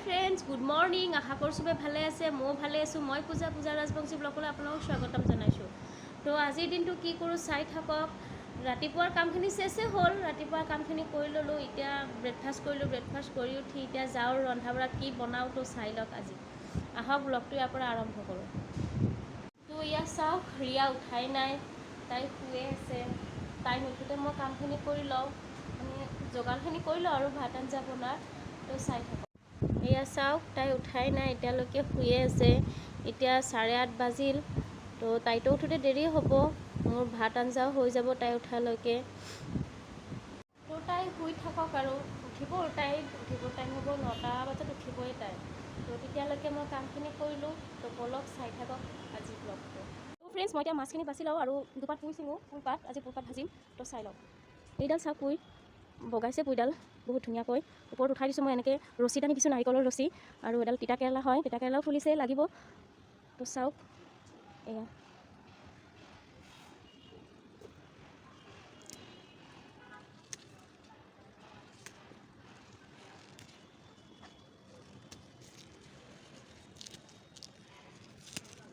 Friends, good morning. আশা কৰোঁ চবে ভালে আছে, ময়ো ভালে আছোঁ। মই পূজা ৰাজবংশী ব্লগলৈ আপোনালোকক স্বাগতম জনাইছোঁ। তো আজিৰ দিনটো কি কৰোঁ চাই থাকক। ৰাতিপুৱাৰ কামখিনি চেচেই হ'ল, ৰাতিপুৱাৰ কামখিনি কৰি ল'লোঁ। এতিয়া ব্ৰেকফাষ্ট কৰিলোঁ, ব্ৰেকফাষ্ট কৰি উঠি এতিয়া যাওঁ ৰন্ধা বঢ়াত কি বনাওঁ তো চাই লওক আজি। আহক ব্লগটো ইয়াৰ পৰা আৰম্ভ কৰোঁ। তো ইয়াত চাওক, ৰিয়া উঠাই নাই, তাই শুয়ে আছে। তাই নুঠোঁতে মই কামখিনি কৰি লওঁ, মানে যোগাৰখিনি কৰি লওঁ আৰু ভাত আঞ্জা বনাৰ। তো চাই থাকক। এয়া চাওক, তাই উঠাই নাই, এতিয়ালৈকে শুয়ে আছে। এতিয়া 8:30 বাজিল। তো তাইতো উঠোঁতে দেৰি হ'ব, মোৰ ভাত আঞ্জাও হৈ যাব তাই উঠালৈকে। তো তাই শুই থাকক আৰু উঠিব টাইম হ'ব, 9টা বজাত উঠিবই তাই। তো তেতিয়ালৈকে মই কামখিনি কৰিলোঁ। তো বলক চাই থাকক আজি ব্লগটো। তো ফ্ৰেণ্ডছ, মই এতিয়া মাছখিনি বাছি লওঁ আৰু দুপাত পুই ছিঙো, পুইপাত আজি পুইপাত ভাজিম। তো চাই লওক, এইডাল চাওক পুই বগাইছে, পুইডাল বহুত ধুনীয়াকৈ। ওপৰত উঠাই দিছোঁ মই এনেকৈ, ৰছী টানি দিছোঁ, নাৰিকলৰ ৰছী। আৰু এডাল তিতা কেৰেলা হয়, তিতা কেৰেলাও ফুলিছে, লাগিব। তো চাওক, এয়া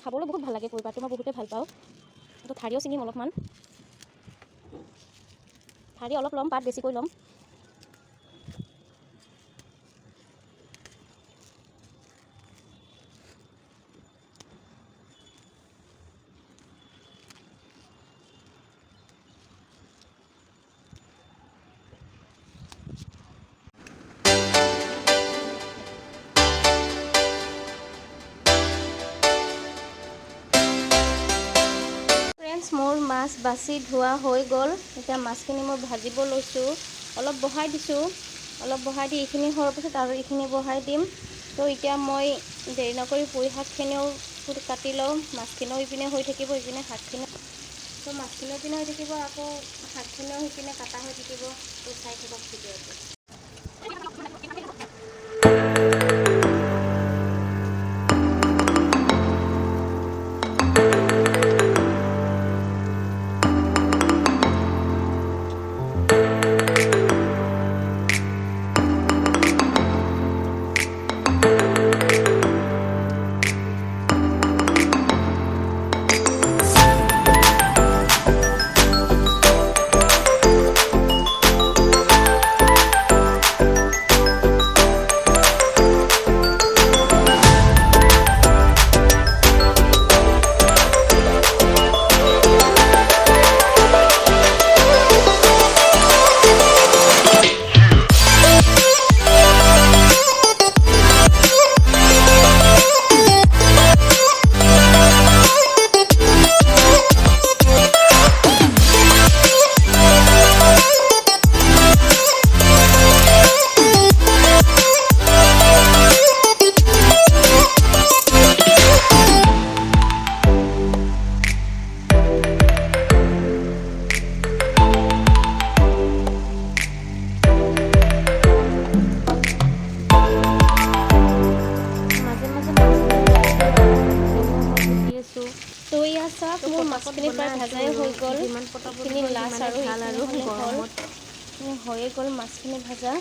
খাবলৈ বহুত ভাল লাগে পুইপাতটো, মই বহুতেই ভাল পাওঁ। তো ঠাৰিও ছিঙিম অলপমান, ঠাৰি অলপ ল'ম, পাত বেছিকৈ ল'ম। মোৰ মাছ বাছি ধোৱা হৈ গ'ল। এতিয়া মাছখিনি মই ভাজিব লৈছোঁ। অলপ বহাই দিছোঁ, অলপ বহাই দি এইখিনি হোৱাৰ পিছত আৰু এইখিনি বহাই দিম। তো এতিয়া মই দেৰি নকৰি পুঁই শাকখিনিও কাটি লওঁ। মাছখিনিও ইপিনে হৈ থাকিব, ইপিনে শাকখিনি। তো মাছখিনিও ইপিনে হৈ থাকিব, আকৌ শাকখিনিও সিপিনে কাটা হৈ থাকিব। তো চাই থাকক ভিডিঅ'টো। তো ইয়াত চাওক, মোৰ মাছখিনি প্ৰায় ভাজাই হৈ গ'ল। এইখিনি লাষ্ট আৰু এইখিনি হ'ল, হৈয়ে গ'ল মাছখিনি ভাজা।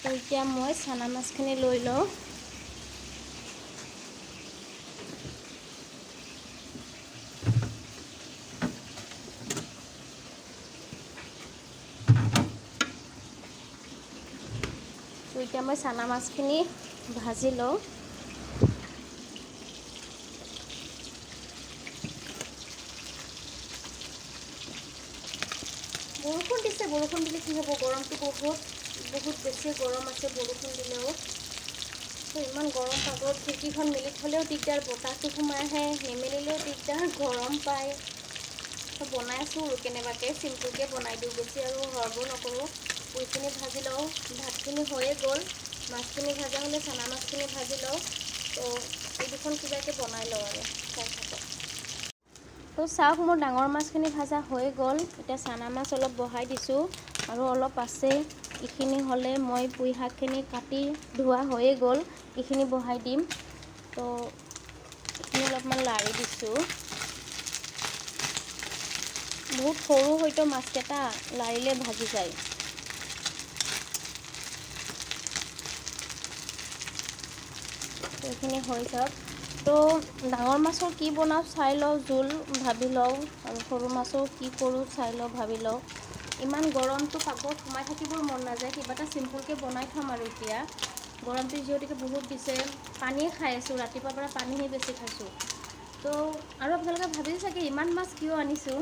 তো এতিয়া মই চানা মাছখিনি লৈ লওঁ। তো এতিয়া মই চানা মাছখিনি ভাজি লওঁ। বৰষুণ দিছে, বৰষুণ দিলে কি হ'ব, গৰমটো বহুত বেছি গৰম আছে বৰষুণ দিলেও। তো ইমান গৰম পাগত খিৰিকীখন মেলি থ'লেও দিগদাৰ, বতাহটো সোমাই আহে, নিমেলিলেও দিগদাৰ, গৰম পায়। তো বনাই আছোঁ আৰু কেনেবাকৈ চিম্পুলকৈ বনাই দিওঁ, বেছি আৰু হৰবোৰ নকৰোঁ। পুইখিনি ভাজি লওঁ, ভাতখিনি হৈয়ে গ'ল। মাছখিনি ভাজা হ'লে চানা মাছখিনি ভাজি লওঁ। তো এই দুখন কিবাকৈ বনাই লওঁ আৰু চাই থাকক। তো চাওক, মোৰ ডাঙৰ মাছখিনি ভাজা হৈ গ'ল। এতিয়া চানা মাছ অলপ বহাই দিছোঁ আৰু অলপ আছে। এইখিনি হ'লে মই পুঁই শাকখিনি কাটি ধোৱা হৈয়ে গ'ল, এইখিনি বহাই দিম। তো এইখিনি অলপমান লাৰি দিছোঁ। বহুত সৰু হয়তো মাছকেইটা, লাৰিলে ভাজি যায়। এইখিনি হৈ যাওক। তো ডাঙৰ মাছৰ কি বনাওঁ চাই লওঁ, জোল ভাবি লওঁ, আৰু সৰু মাছৰ কি কৰোঁ চাই লওঁ ভাবি লওঁ। ইমান গৰমটো পাকঘৰত সোমাই থাকিবৰ মন নাযায়, কিবা এটা চিম্পুলকৈ বনাই থ'ম আৰু এতিয়া। গৰমটো যিহেতুকে বহুত দিছে, পানীয়ে খাই আছোঁ, ৰাতিপুৱাৰ পৰা পানীহে বেছি খাইছোঁ। তো আৰু আপোনালোকে ভাবিছে চাগে ইমান মাছ কিয় আনিছোঁ।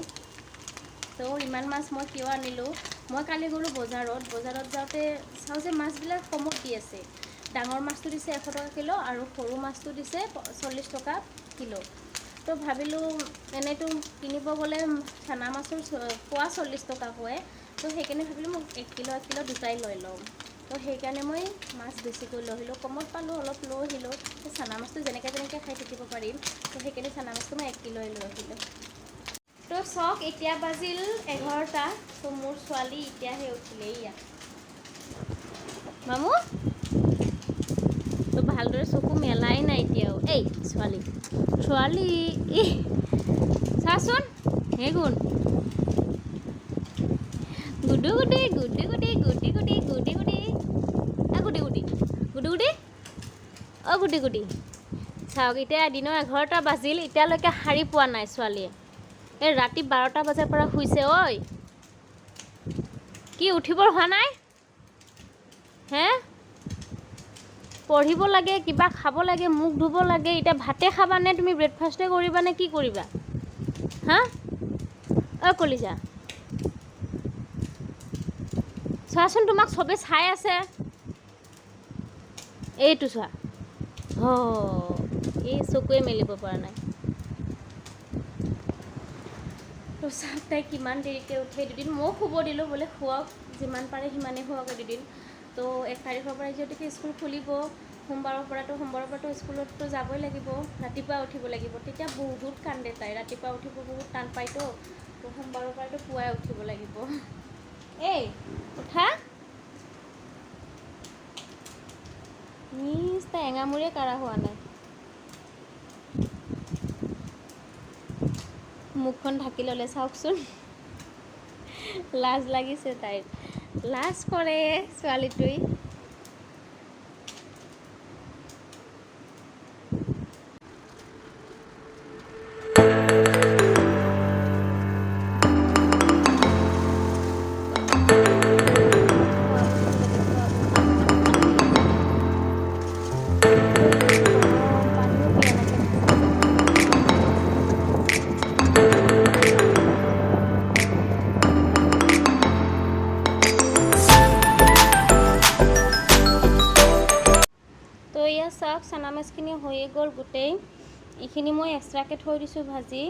তো ইমান মাছ মই কিয় আনিলোঁ, মই কালি গ'লোঁ বজাৰত যাওঁতে চাওঁ যে মাছবিলাক কমত দি আছে। ডাঙৰ মাছটো দিছে 100 টকা কিলো আৰু সৰু মাছটো দিছে 40 টকা কিলো। তো ভাবিলোঁ এনেইতো কিনিব গ'লে চানা মাছৰ পোৱা 40 টকা হয়। তো সেইকাৰণে ভাবিলোঁ মই 1 কিলো দুটাই লৈ লওঁ। তো সেইকাৰণে মই মাছ বেছিকৈ লৈ আহিলোঁ, কমত পালোঁ অলপ লৈ আহিলোঁ। তো চানা মাছটো যেনেকৈ খাই থাকিব পাৰিম, তো সেইকাৰণে চানা মাছটো মই 1 কিলো লৈ আহিলোঁ। তো চাওক এতিয়া বাজিল 11টা। তো মোৰ ছোৱালী এতিয়াহে উঠিলে, এয়া মামু। তো ভালদৰে চকু মেলাই নাই এতিয়াও। এই ছোৱালী চাচোন, হে গুণ গুডু গুটি গুটি গুটি গুটি গুটি গুটি গুটি গুটি গুটি গুটি গুটি অ' গুটি গুটি। চাওক এতিয়া দিনৰ 11টা বাজিল, এতিয়ালৈকে শাৰী পোৱা নাই ছোৱালীয়ে। এই ৰাতি 12টা বজাৰ পৰা শুইছে। ঐ কি উঠিবৰ হোৱা নাই হে? পঢ়িব লাগে, কিবা খাব লাগে, মুখ ধুব লাগে। এতিয়া ভাতে খাবানে তুমি, ব্ৰেকফাষ্টে কৰিবানে, কি কৰিবা হা? অ' কলিজা চোৱাচোন, তোমাক চবে চাই আছে। এইটো চোৱা, এই চকুৱে মেলিব পৰা নাই। তো চাওক তাই কিমান দেৰিকৈ উঠে। দুদিন ময়ো শুব দিলোঁ, বোলে শুৱক, যিমান পাৰে সিমানেই শুৱক দুদিন। তো 1 তাৰিখৰ পৰা যিহেতুকে স্কুল খুলিব, সোমবাৰৰ পৰাতো স্কুলততো যাবই লাগিব, ৰাতিপুৱা উঠিব লাগিব। তেতিয়া বহুত কান্দে তাই, ৰাতিপুৱা উঠিব বহুত টান পায়তো। তো সোমবাৰৰ পৰাতো পুৱাই উঠিব লাগিব। এই উঠা, তাই এঙামূৰে কাঢ়া হোৱা নাই। মুখখন ঢাকি ল'লে চাওকচোন, লাজ লাগিছে তাইৰ, লাজ কৰে ছোৱালীটোৱে। তো এয়া চাওক, চানা মাছখিনি হৈয়ে গ'ল গোটেই। এইখিনি মই এক্সট্ৰাকৈ থৈ দিছোঁ ভাজি,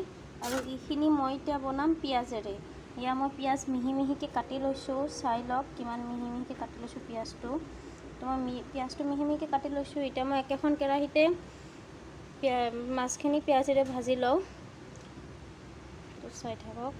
আৰু এইখিনি মই এতিয়া বনাম পিঁয়াজেৰে। এয়া মই পিঁয়াজ মিহি মিহিকৈ কাটি লৈছোঁ, চাই লওক কিমান মিহি মিহিকৈ কাটি লৈছোঁ পিঁয়াজটো। তো মই পিঁয়াজটো মিহি মিহিকৈ কাটি লৈছোঁ। এতিয়া মই একেখন কেৰাহীতে মাছখিনি পিঁয়াজেৰে ভাজি লওঁ। তো চাই থাকক।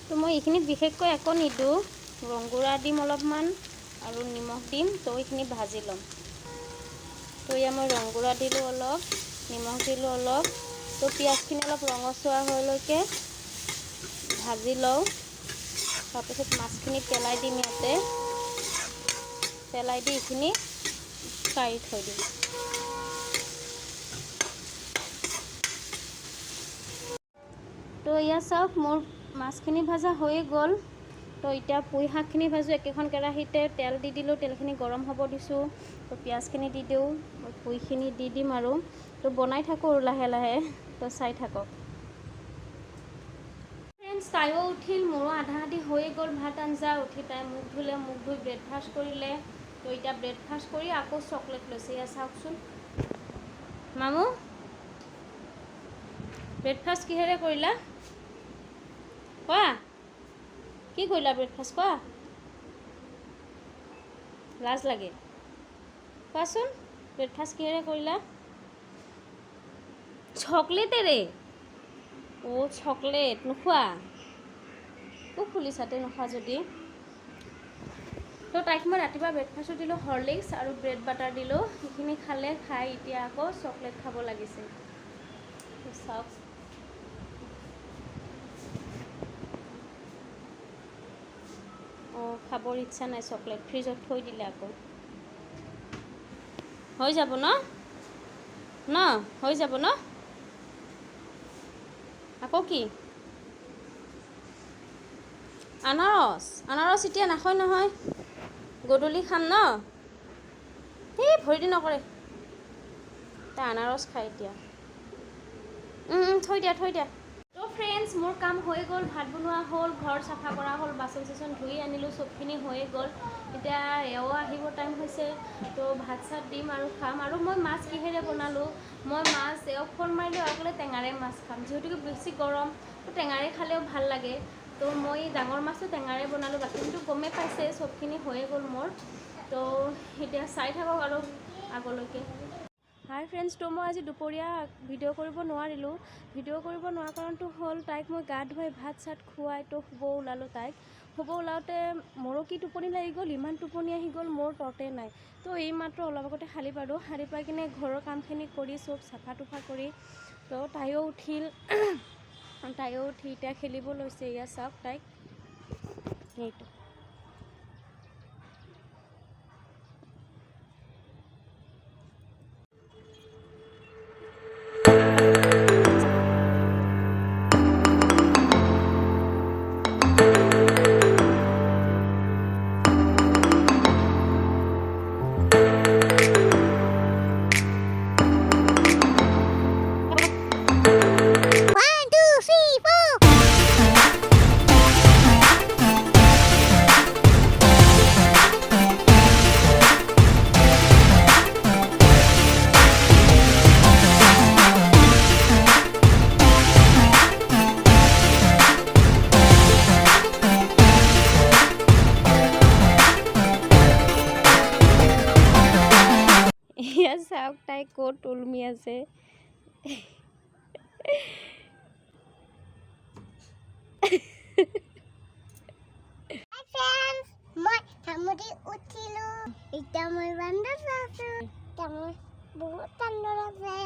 তো মই এইখিনিত বিশেষকৈ একো নিদিওঁ, ৰংগুড়া দিম অলপমান আৰু নিমখ দিম। তো এইখিনি ভাজি ল'ম। তো এয়া মই ৰংগুড়া দিলোঁ অলপ, নিমখ দিলোঁ অলপ। তো পিঁয়াজখিনি অলপ ৰঙচুৱা হোৱালৈকে ভাজি লওঁ। তাৰপিছত মাছখিনি পেলাই দিম ইয়াতে, পেলাই দি এইখিনি কাঢ়ি থৈ দিম। তো এয়া চাওক, মোৰ মাছখিনি ভাজা হৈয়ে গ'ল। তো এতিয়া পুঁই শাকখিনি ভাজোঁ। একেখন কেৰাহীতে তেল দি দিলোঁ, তেলখিনি গৰম হ'ব দিছোঁ। তো পিঁয়াজখিনি দি দিওঁ, পুঁইখিনি দি দিম আৰু। তো বনাই থাকোঁ আৰু লাহে লাহে, তো চাই থাকক। ফ্ৰেণ্ডছ, তাইও উঠিল, মোৰো আধা আধি হৈয়ে গ'ল ভাত আঞ্জা। উঠি তাই মুখ ধুলে, মুখ ধুই ব্ৰেকফাষ্ট কৰিলে। তো এতিয়া ব্ৰেকফাষ্ট কৰি আকৌ চকলেট লৈছে। এয়া চাওকচোন মামু, ব্ৰেকফাষ্ট কিহেৰে কৰিলা কোৱা? কি কৰিলা ব্ৰেকফাষ্ট কোৱা? লাজ লাগে, কোৱাচোন ব্ৰেকফাষ্ট কিহেৰে কৰিলা? চকলেটেৰে? অ' চকলেট নোখোৱা? খুলিছাতে নোখোৱা যদি। তো তাইক মই ৰাতিপুৱা ব্ৰেকফাষ্টত দিলোঁ হৰলিক্স আৰু ব্ৰেড বাটাৰ দিলোঁ। সেইখিনি খালে, খাই এতিয়া আকৌ চকলেট খাব লাগিছে। চাওক অঁ, খাবৰ ইচ্ছা নাই চকলেট, ফ্ৰিজত থৈ দিলে আকৌ। হৈ যাব ন হৈ যাব ন? আকৌ কি আনাৰস এতিয়া নাখায় নহয়, গধূলি খাম ন। এই ভৰি নকৰে, তাই আনাৰস খায় এতিয়া। থৈ দিয়া। তো ফ্ৰেণ্ডছ, মোৰ কাম হৈ গ'ল, ভাত বনোৱা হ'ল, ঘৰ চাফা কৰা হ'ল, বাচন চাচন ধুই আনিলোঁ, চবখিনি হৈয়ে গ'ল। এতিয়া এওঁ আহিব টাইম হৈছে, তো ভাত চাত দিম আৰু খাম। আৰু মই মাছ কিহেৰে বনালোঁ, মই মাছ এওঁক ফোন মাৰিলোঁ, এওঁ ক'লে টেঙাৰে মাছ খাম। যিহেতুকে বেছি গৰম, তো টেঙাৰে খালেও ভাল লাগে। তো মই ডাঙৰ মাছটো টেঙাৰে বনালোঁ। বাকীটো গমেই পাইছে, চবখিনি হৈয়ে গ'ল মোৰ। তো এতিয়া চাই থাকক আৰু আগলৈকে। হাই ফ্ৰেণ্ডছ, তো মই আজি দুপৰীয়া ভিডিঅ' কৰিব নোৱাৰিলোঁ। ভিডিঅ' কৰিব নোৱাৰা কাৰণটো হ'ল, তাইক মই গা ধুৱাই ভাত চাত খুৱাই তো শুব ওলালোঁ। তাইক শুব ওলাওঁতে মোৰো কি টোপনি লাগি গ'ল, ইমান টোপনি আহি গ'ল, মোৰ ততে নাই। তো এই মাত্ৰ অলপ আগতে সাৰি পালোঁ, সাৰি পাই কিনে ঘৰৰ কামখিনি কৰি চব চাফা তুফা কৰি, তো তাইও উঠিল। তাইও উঠি এতিয়া খেলিব লৈছে। এয়া চাওক তাইক, সেইটো চাওক তাই ক'ত ওলমি আছে। মই থামুদি উঠিলো, এতিয়া মই বান্দৰ আছো। বহুত বান্দৰ আছে।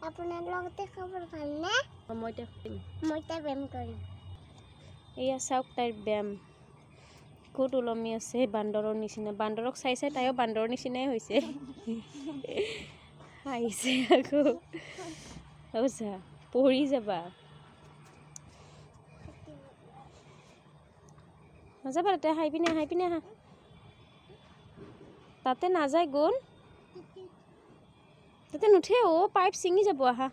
আপোনাৰ লগতে খবৰ ভালনে? মই এতিয়া ব্যায়াম কৰিম। এয়া চাওক তাইৰ ব্যায়াম, ক'ত ওলমি আছে বান্দৰৰ নিচিনা। বান্দৰক চাই চাই তাইও বান্দৰৰ নিচিনাই হৈছে। আহিছে আকৌ, চা পৰি যাবা। নাযাবা তাতে, হাই পিনে আহা। তাতে নাযায় গুণ, তাতে নুঠে। অ' পাইপ ছিঙি যাব, আহা।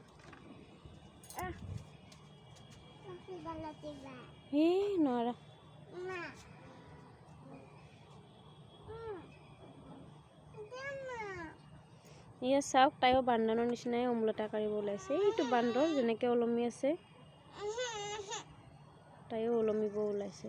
নোৱাৰা। এয়া চাওক তাইও বান্দৰৰ নিচিনাই উমলতা কাঢ়িব ওলাইছে। এইটো বান্দৰ যেনেকৈ ওলমি আছে, তাইও ওলমিব ওলাইছে।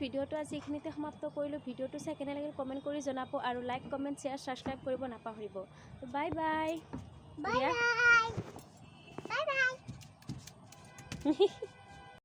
ভিডিঅ'টো আজি এইখিনিতে সমাপ্ত কৰিলোঁ। ভিডিঅ'টো চাই কেনে লাগিল কমেণ্ট কৰি জনাব, আৰু লাইক কমেণ্ট শ্বেয়াৰ ছাবস্ক্ৰাইব কৰিব নাপাহৰিব। Bye bye. Bye bye.